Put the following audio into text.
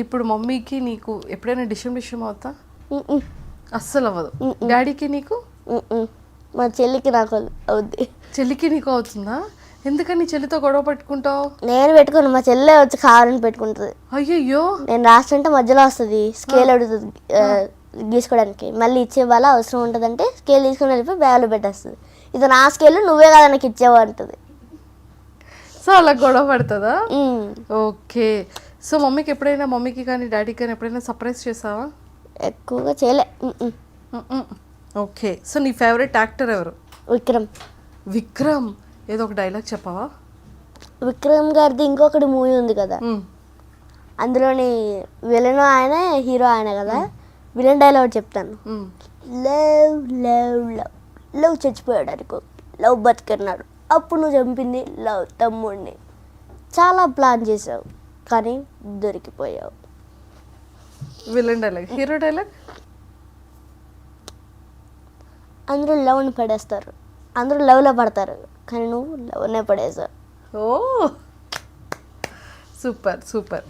ఇప్పుడు మమ్మీకి నీకు ఎప్పుడైనా డిషం అవుతా? అస్సలు అవ్వదు. డాడీకి నీకు? మా చెల్లికి నాకు అవుద్ది. చెల్లికి నీకు అవుతుందా? ఎందుకని చెల్లితో గొడవ పెట్టుకుంటావు? నేను పెట్టుకుని మా చెల్లె వచ్చి కావాలని పెట్టుకుంటుంది. అయ్యయ్యో. నేను రాస్తుంటే మధ్యలో వస్తుంది, స్కేల్ అడుగుతుంది గీసుకోవడానికి. మళ్ళీ ఇచ్చే వాళ్ళ అవసరం ఉంటుందంటే స్కేల్ తీసుకుని వెళ్ళిపోయి బ్యాగ్లో పెట్టేస్తుంది. ఇది నా స్కేల్, నువ్వే కదా నాకు ఇచ్చేవా అంటుంది. సో అలా గొడవ పడుతుందా? ఓకే. సో మమ్మీకి కానీ డాడీకి కానీ ఎప్పుడైనా సర్ప్రైజ్ చేసావా? ఎక్కువగా చేయలే. ఓకే. సో నీ ఫేవరెట్ యాక్టర్ ఎవరు? విక్రమ్. విక్రమ్. ఏదో ఒక డైలాగ్ చెప్పవా? విక్రమ్ గారిది ఇంకొకటి మూవీ ఉంది కదా, అందులోని విలన్ ఆయన, హీరో ఆయన కదా. విలన్ డైలాగ్ చెప్తాను. లవ్ లవ్ లవ్ లవ్ చచ్చిపోయాడు అనుకో, లవ్ బతికినాడు. అప్పుడు నువ్వు చంపింది లవ్ తమ్ముడిని. చాలా ప్లాన్ చేసావు కానీ దొరికిపోయావు. Villain dialogue. Hero dialogue? అందరూ లవ్ని పడేస్తారు, అందరూ లవ్లో పడతారు, కానీ నువ్వు లవ్నే పడేసావు. ఓ సూపర్ సూపర్.